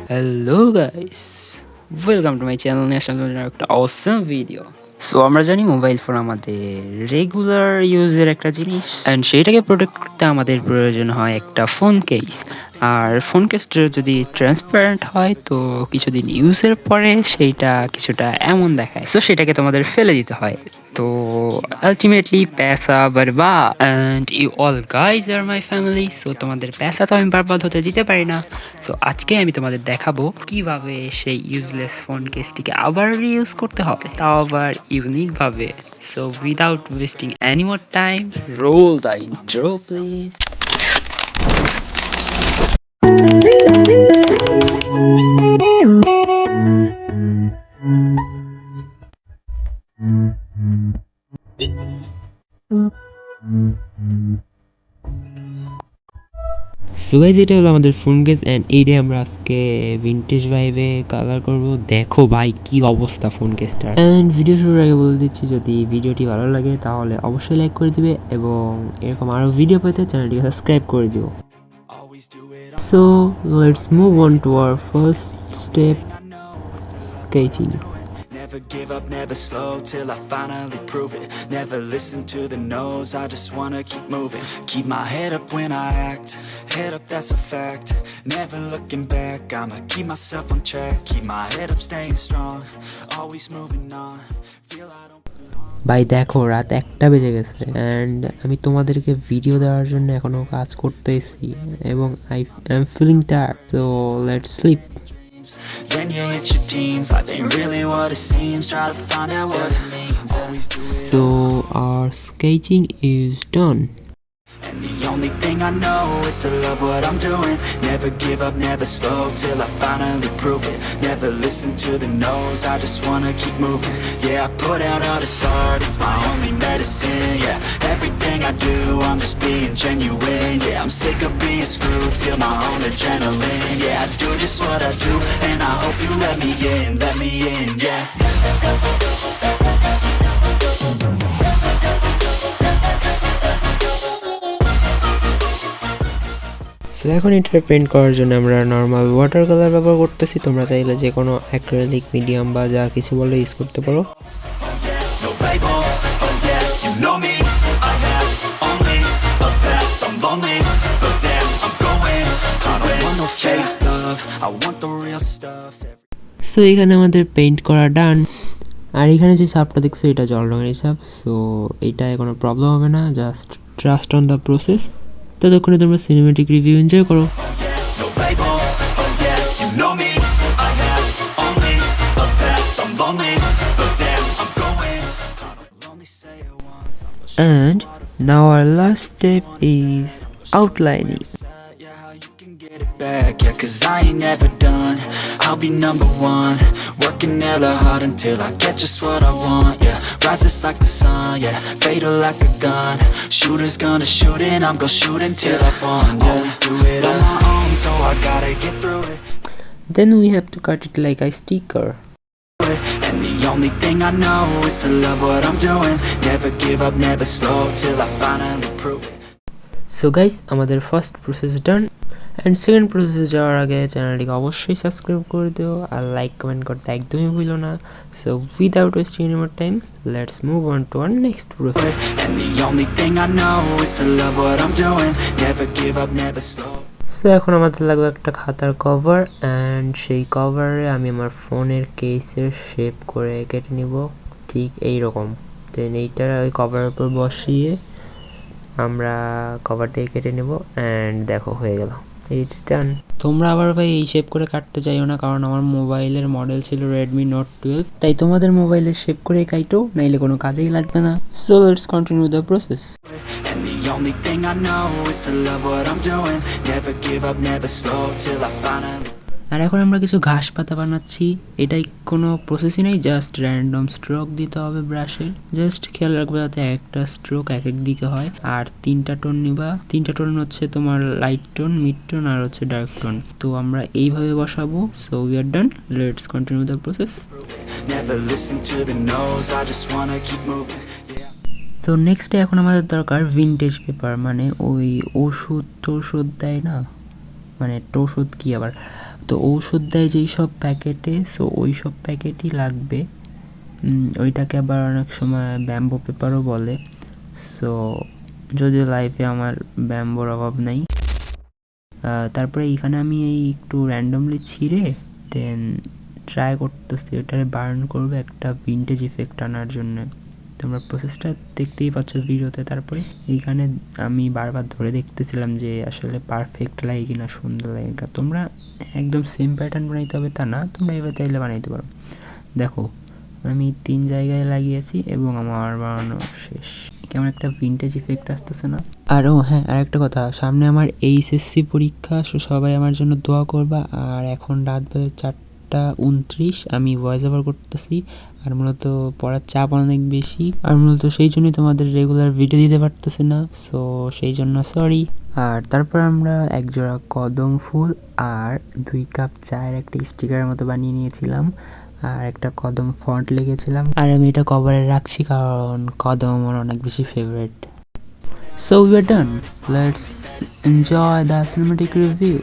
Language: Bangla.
Hello guys, welcome to my channel নিয়ে আসলাম তোমাদের জন্য একটা awesome video. সো আমরা জানি মোবাইল ফোন আমাদের রেগুলার ইউজের একটা জিনিস অ্যান্ড সেইটাকে প্রোটেক্ট করতে আমাদের প্রয়োজন হয় একটা ফোন কেস। আর ফোন কেসটা যদি ট্রান্সপারেন্ট হয় তো কিছুদিন ইউজের পরে সেইটা কিছুটা এমন দেখায়, সো সেটাকে তোমাদের ফেলে দিতে হয়। তো আলটিমেটলি पैसा बर्बाद অ্যান্ড ইউ অল গাইজ আর মাই ফ্যামিলি। সো তোমাদের पैसा তো আমি বরবাদ হতে দিতে পারি না। সো আজকে আমি তোমাদের দেখাবো কিভাবে সেই ইউজলেস ফোন কেসটিকে আবার রিইউজ করতে হবে, তাও আবার ইউনিক ভাবে। So without wasting any more time, role the intro please. So guys, এটা হলো আমাদের ফোন কেস অ্যান্ড এইটাই আমরা আজকে ভিনটেজ ভাইবে কালার করব। দেখো ভাই কি অবস্থা ফোন কেসটার। অ্যান্ড ভিডিও শুরুর আগে বলে দিচ্ছি, যদি ভিডিওটি ভালো লাগে তাহলে অবশ্যই লাইক করে দিবে এবং এরকম আরও ভিডিও পেতে চ্যানেলটিকে সাবস্ক্রাইব করে দিও। So let's move on to our first step, sketching. Never give up, never slow, till I finally prove it. Never listen to the no's, I just wanna keep moving. Keep my head up when I act, head up that's a fact. Never looking back, I'ma keep myself on track. Keep my head up, staying strong, always moving on. Feel I don't ভাই দেখো রাত 1টা বেজে গেছে অ্যান্ড আমি তোমাদেরকে ভিডিও দেওয়ার জন্য এখনো কাজ করতেছি এবং I am feeling tired, so let's sleep. Then you hit your teens, life ain't really what it seems. Try to find out what it means. Always do it. So our sketching is done. And the only thing I know is to love what I'm doing. Never give up, never slow, till I finally prove it. Never listen to the no's, I just wanna keep moving. Yeah, I put out all this art, it's my only medicine. Yeah, everything I do, I'm just being genuine. Yeah, I'm sick of being screwed, feel my own adrenaline. Yeah, I do just what I do, and I hope you let me in, yeah. So এখন এটা পেন্ট করার জন্য আমরা নর্মাল ওয়াটার কালার ব্যবহার করতেছি। তোমরা চাইলে যে কোনো অ্যাক্রিলিক, মিডিয়াম বা যা কিছু বলে ইউজ করতে পারো। No label, oh yeah, you know me. I have only a path, I'm lonely, but damn, I'm going. I don't want no fake love, I want the real stuff. So এখানে আমাদের পেইন্ট করা ডান। আর এখানে যে সাপটা দেখছো এটা জল রঙের সাপ, সো এইটায় কোনো প্রবলেম হবে না, just trust on the process. ততক্ষণে তোমরা সিনেমেটিক রিভিউ এনজয় করো। No label, oh yeah, you know me. I have only a path, I'm lonely, but damn, I'm going. I don't only say it once, And now our last step is outlining. yeah, how you can get it back, yeah, 'cause I ain't never done. I'll be number one, working hella hard until I get just what I want, yeah. Rise just like the sun, yeah, fatal like a gun. Shooters gonna shoot and I'm gonna shoot until I fall, yeah. Always do it on my own, so I gotta get through it. Then we have to cut it like a sticker. And the only thing I know is to love what I'm doing. Never give up, never slow, till I finally prove it. So guys, আমাদের first process done and second প্রসেসে যাওয়ার আগে চ্যানেলটিকে অবশ্যই সাবস্ক্রাইব করে দিও আর লাইক কমেন্ট করতে একদমই ভুলো না। So without wasting any more time, let's move on to our next process. And the only thing I know is to love what I'm doing. Never give up, never slow. So এখন আমাদের লাগবে একটা খাতার কভার অ্যান্ড সেই কভারে আমি আমার ফোনের কেসের শেপ করে কেটে নিব ঠিক এই রকম। দেন এইটার ওই কভারের উপর বসিয়ে আমরা কভারটাকে কেটে নেব অ্যান্ড দেখো হয়ে গেল, ইটস ডান। তোমরা আবার ভাই এই শেপ করে কাটতে চাইও না, কারণ আমার মোবাইলের মডেল ছিল রেডমি নোট 12, তাই তোমাদের মোবাইলের শেপ করে কাইটো, নাইলে কোনো কাজেই লাগবে না। So let's continue the process. And the only thing I know is to love what I'm doing. Never give up, never slow, till I finally. আর এখন আমরা কিছু ঘাস পাতা বানাচ্ছি। এটাই কোনো প্রসেসই নেই, জাস্ট র্যান্ডম স্ট্রোক দিতে হবে ব্রাশের। জাস্ট খেয়াল রাখবে যাতে একটা স্ট্রোক এক এক দিকে হয়। আর 3টা টোন নিবা, 3টা টোন হচ্ছে তোমার লাইট টোন, মিড টোন আর হচ্ছে ডার্ক টোন। তো আমরা এইভাবে বসাবো। So we are done, let's continue the process. Never listen to the no's, I just wanna keep moving. Yeah. তো নেক্সটে এখন আমাদের দরকার ভিনটেজ পেপার, মানে ওই ওষুধ টষুধ দেয় না, মানে টষুধ কি আবার, তো ঔষধ দেয় যেই সব প্যাকেটে, সো ওই সব প্যাকেটই লাগবে। ওইটাকে আবার অনেক সময় ব্যাম্বো পেপারও বলে। সো যদিও লাইফে আমার ব্যাম্বোর অভাব নাই। তারপরে এইখানে আমি এই একটু র্যান্ডমলি ছিঁড়ে দেন ট্রাই করতেছি ওটারে বার্ন করবে একটা ভিন্টেজ ইফেক্ট আনার জন্য। তোমরা প্রসেসটা দেখতেই পাচ্ছ ভিডিওতে। তারপরে এইখানে আমি বারবার ধরে দেখতেছিলাম যে আসলে পারফেক্ট লাগে কিনা, সুন্দর লাগে কিনা। তোমরা একদম সেম প্যাটার্ন বানাইতে হবে তা না, তোমরা এবার চাইলে বানাইতে পারো। দেখো আমি 3 জায়গায় লাগিয়েছি এবং আমার বানানো শেষ। কেমন একটা ভিন্টেজ ইফেক্ট আসতেছে না? আরও হ্যাঁ, আরেকটা কথা, সামনে আমার এইচএসসি পরীক্ষা, সো সবাই আমার জন্য দোয়া করবা। আর এখন রাত বাজে 4:29, আমি ভয়েস ওভার করতেছি। আর মূলত পড়ার চাপ অনেক বেশি, আর মূলত সেই জন্যই তোমাদের রেগুলার ভিডিও দিতে পারতেছি না, সো সেই জন্য সরি। আর তারপর আমরা একজোড়া কদম ফুল আর 2 কাপ চায়ের একটা স্টিকারের মতো বানিয়ে নিয়েছিলাম, আর একটা কদম ফন্ট লিখেছিলাম। আর আমি এটা কভারে রাখছি কারণ কদম আমার অনেক বেশি favourite. So we're done. Let's enjoy the cinematic review.